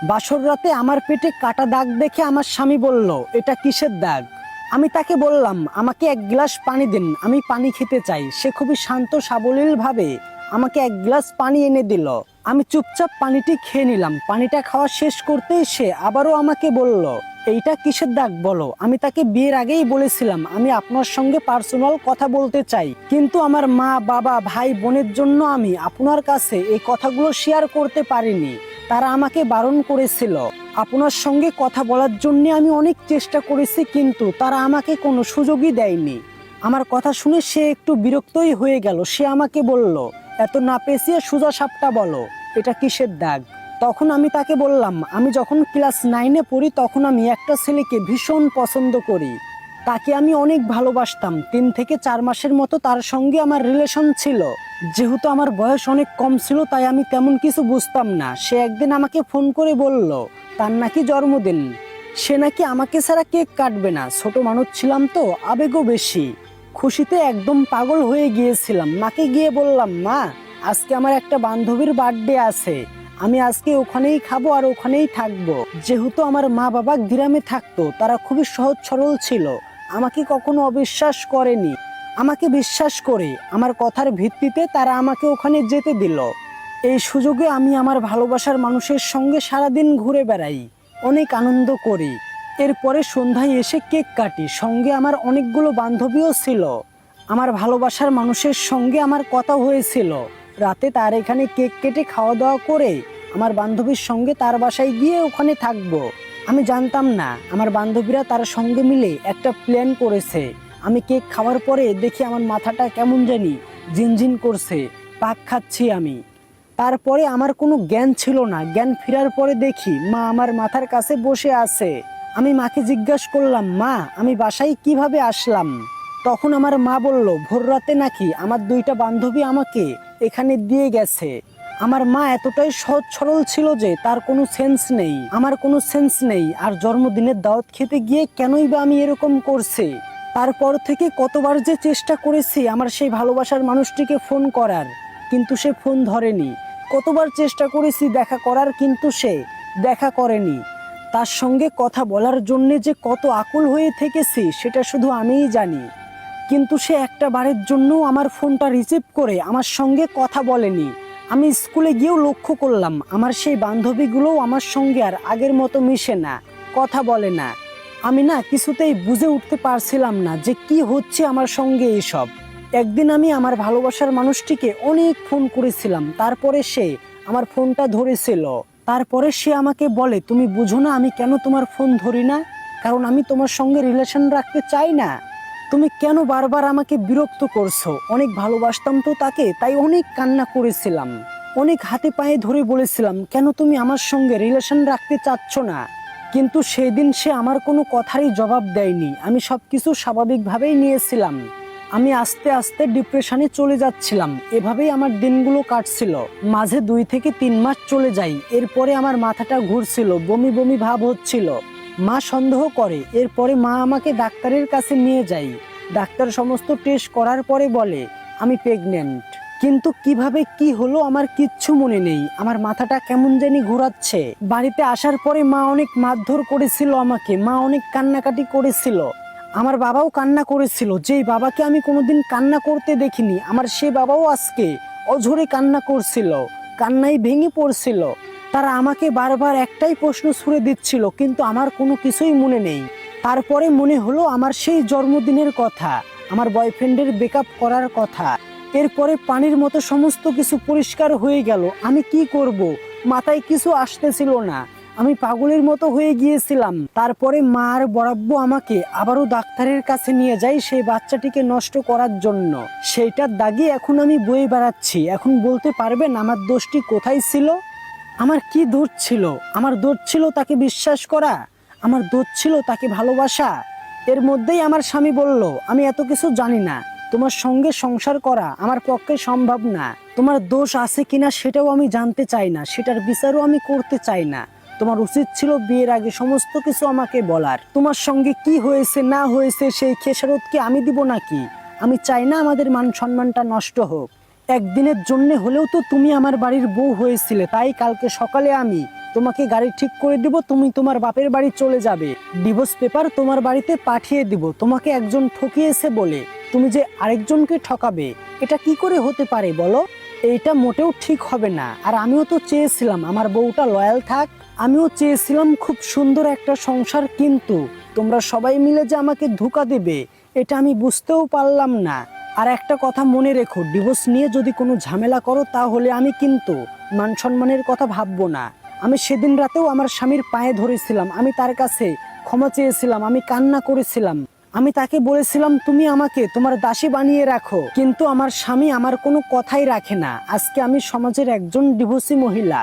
বাসর রাতে আমার পেটে কাটা দাগ দেখে আমার স্বামী বলল, এটা কিসের দাগ? আমি তাকে বললাম, আমাকে এক গ্লাস পানি দিন, আমি পানি খেতে চাই। সে খুবই শান্ত সাবলীল ভাবে আমাকে এক গ্লাস পানি এনে দিল। আমি চুপচাপ পানিটি খেয়ে নিলাম। পানিটা খাওয়া শেষ করতেই সে আবারও আমাকে বলল, এইটা কিসের দাগ বলো? আমি তাকে বিয়ের আগেই বলেছিলাম আমি আপনার সঙ্গে পার্সোনাল কথা বলতে চাই, কিন্তু আমার মা বাবা ভাই বোনের জন্য আমি আপনার কাছে এই কথাগুলো শেয়ার করতে পারিনি। তারা আমাকে বারণ করেছিল। আপনার সঙ্গে কথা বলার জন্য আমি অনেক চেষ্টা করেছি, কিন্তু তারা আমাকে কোনো সুযোগই দেয়নি। আমার কথা শুনে সে একটু বিরক্তই হয়ে গেল। সে আমাকে বলল, এত না পেঁচিয়ে সোজা সাপটা বলো, এটা কিসের দাগ? তখন আমি তাকে বললাম, আমি যখন ক্লাস 9-এ পড়ি তখন আমি একটা ছেলেকে ভীষণ পছন্দ করি। তাকে আমি অনেক ভালোবাসতাম। 3 থেকে 4 মাসের মতো তার সঙ্গে আমার রিলেশন ছিল। যেহেতু আমার বয়স অনেক কম ছিল তাই আমি তেমন কিছু বুঝতাম না। সে একদিন আমাকে ফোন করে বলল তার নাকি জন্মদিন, সে নাকি আমাকে ছাড়া কেক কাটবে না। ছোট মানুষ ছিলাম তো, আবেগও বেশি। খুশিতে একদম পাগল হয়ে গিয়েছিলাম। মাকে গিয়ে বললাম, মা, আজকে আমার একটা বান্ধবীর বার্থডে আছে, আমি আজকে ওখানেই খাবো আর ওখানেই থাকবো। যেহেতু আমার মা বাবা গ্রামে থাকতো, তারা খুবই সহজ সরল ছিল, আমাকে কখনো অবিশ্বাস করেনি। আমাকে বিশ্বাস করে আমার কথার ভিত্তিতে তারা আমাকে ওখানে যেতে দিল। এই সুযোগে আমি আমার ভালোবাসার মানুষের সঙ্গে সারাদিন ঘুরে বেড়াই, অনেক আনন্দ করি। এরপরে সন্ধ্যায় এসে কেক কাটি। সঙ্গে আমার অনেকগুলো বান্ধবীও ছিল। আমার ভালোবাসার মানুষের সঙ্গে আমার কথা হয়েছিল রাতে তার এখানে কেক কেটে খাওয়া দাওয়া করে আমার বান্ধবীর সঙ্গে তার বাসায় গিয়ে ওখানে থাকবো। আমি জানতাম না আমার বান্ধবীরা তার সঙ্গে মিলে একটা প্ল্যান করেছে। আমি কেক খাওয়ার পরে দেখি আমার মাথাটা কেমন জানি ঝিনঝিন করছে, পাক খাচ্ছি আমি। তারপরে আমার কোনো জ্ঞান ছিল না। জ্ঞান ফেরার পরে দেখি মা আমার মাথার কাছে বসে আছে। আমি মাকে জিজ্ঞাসা করলাম, মা, আমি বাসায় কিভাবে আসলাম? তখন আমার মা বলল, ভোর রাতে নাকি আমার 2টা বান্ধবী আমাকে এখানে দিয়ে গেছে। আমার মা এতটাই সহজ সরল ছিল যে তার কোনো সেন্স নেই, আমার কোনো সেন্স নেই। আর জন্মদিনের দাওয়াত খেতে গিয়ে কেনই বা আমি এরকম করছি। তারপর থেকে কতবার যে চেষ্টা করেছি আমার সেই ভালোবাসার মানুষটিকে ফোন করার, কিন্তু সে ফোন ধরেনি। কতবার চেষ্টা করেছি দেখা করার, কিন্তু সে দেখা করেনি। তার সঙ্গে কথা বলার জন্যে যে কত আকুল হয়ে থেকেছি সেটা শুধু আমিই জানি। কিন্তু সে একটা বারের জন্যও আমার ফোনটা রিসিভ করে আমার সঙ্গে কথা বলেনি। আমি স্কুলে গিয়েও লক্ষ্য করলাম আমার সেই বান্ধবীগুলোও আমার সঙ্গে আর আগের মতো মিশে না, কথা বলে না। আমি না কিছুতেই বুঝে উঠতে পারছিলাম না যে কি হচ্ছে আমার সঙ্গে এইসব। একদিন আমি আমার ভালোবাসার মানুষটিকে অনেক ফোন করেছিলাম, তারপরে সে আমার ফোনটা ধরেছিল। তারপরে সে আমাকে বলে, তুমি বুঝো না আমি কেন তোমার ফোন ধরি না? কারণ আমি তোমার সঙ্গে রিলেশন রাখতে চাই না। তুমি কেন বারবার আমাকে বিরক্ত করছো? অনেক ভালোবাসতাম তো তাকে, তাই অনেক কান্না করেছিলাম, অনেক হাতে পায়ে ধরে বলেছিলাম কেন তুমি আমার সঙ্গে রিলেশন রাখতে চাচ্ছ না। কিন্তু সেই দিন সে আমার কোনো কথারই জবাব দেয়নি। আমি সবকিছু স্বাভাবিকভাবেই নিয়েছিলাম। আমি আস্তে আস্তে ডিপ্রেশনে চলে যাচ্ছিলাম। এভাবেই আমার দিনগুলো কাটছিল। মাঝে 2 থেকে 3 মাস চলে যায়। এরপরে আমার মাথাটা ঘুরছিল, বমি বমি ভাব হচ্ছিল। মা সন্দেহ করে। এরপরে মা আমাকে ডাক্তারের কাছে নিয়ে যায়। ডাক্তার সমস্ত টেস্ট করার পরে বলে আমি প্রেগনেন্ট। কিন্তু কিভাবে কি হলো আমার কিচ্ছু মনে নেই। আমার মাথাটা কেমন জানি ঘোরাচ্ছে। বাড়িতে আসার পরে মা অনেক মারধর করেছিল আমাকে, মা অনেক কান্নাকাটি করেছিল। আমার বাবাও কান্না করেছিল, যেই বাবাকে আমি কোনোদিন কান্না করতে দেখিনি। আমার সে বাবাও আজকে অঝরে কান্না করছিল, কান্নায় ভেঙে পড়ছিল। তারা আমাকে বারবার একটাই প্রশ্ন ছুড়ে দিচ্ছিল, কিন্তু আমার কোনো কিছুই মনে নেই। তারপরে মনে হলো আমার সেই জন্মদিনের কথা, আমার বয়ফ্রেন্ডের ব্রেকআপ করার কথা। এরপরে পানির মতো সমস্ত কিছু পরিষ্কার হয়ে গেল। আমি কি করব, মাথায় কিছু আসতেছিল না। আমি পাগলের মতো হয়ে গিয়েছিলাম। তারপরে মা আর বরাব্বু আমাকে আবারও ডাক্তারের কাছে নিয়ে যাই সেই বাচ্চাটিকে নষ্ট করার জন্য। সেইটার দাগি এখন আমি বয়ে বেড়াচ্ছি। এখন বলতে পারবেন আমার দোষটি কোথায় ছিল? আমার কি দোষ ছিল? আমার দোষ ছিল তাকে বিশ্বাস করা, আমার দোষ ছিল তাকে ভালোবাসা। এর মধ্যেই আমার স্বামী বলল, আমি এত কিছু জানি না, তোমার সঙ্গে সংসার করা আমার পক্ষে সম্ভব না। তোমার দোষ আছে কিনা সেটাও আমি জানতে চাই না, সেটার বিচারও আমি করতে চাই না। তোমার উচিত ছিল বিয়ের আগে সমস্ত কিছু আমাকে বলার। তোমার সঙ্গে কি হয়েছে না হয়েছে সেই খেসারত কি আমি দিব নাকি? আমি চাই না আমাদের মান সম্মানটা নষ্ট হোক। একদিনের জন্য হলেও তো তুমি আমার বাড়ির বউ হয়েছিলে, তাই কালকে সকালে আমি তোমাকে গাড়ি ঠিক করে দিব, তুমি তোমার বাপের বাড়ি চলে যাবে, ডিভোর্স পেপার তোমার বাড়িতে পাঠিয়ে দিব, তোমাকে একজন ঠকিয়েছে বলে তুমি যে আরেকজনকে ঠকাবে, এটা কি করে হতে পারে বলো? এইটা মোটেও ঠিক হবে না। আর আমিও তো চেয়েছিলাম আমার বউটা লয়াল থাক, আমিও চেয়েছিলাম খুব সুন্দর একটা সংসার, কিন্তু তোমরা সবাই মিলে যে আমাকে ধোঁকা দেবে এটা আমি বুঝতেও পারলাম না। আর একটা কথা মনে রেখো, ডিভোর্স নিয়ে যদি কোনো ঝামেলা করো তাহলে আমি কিন্তু মান সম্মানের কথা ভাববো না। আমি সেদিন রাতেও আমার স্বামীর পায়ে ধরেছিলাম, আমি তার কাছে ক্ষমা চেয়েছিলাম, আমি কান্না করেছিলাম, আমি তাকে বলেছিলাম তুমি আমাকে তোমার দাসী বানিয়ে রাখো, কিন্তু আমার স্বামী আমার কোনো কথাই রাখে না। আজকে আমি সমাজের একজন ডিভোর্সি মহিলা।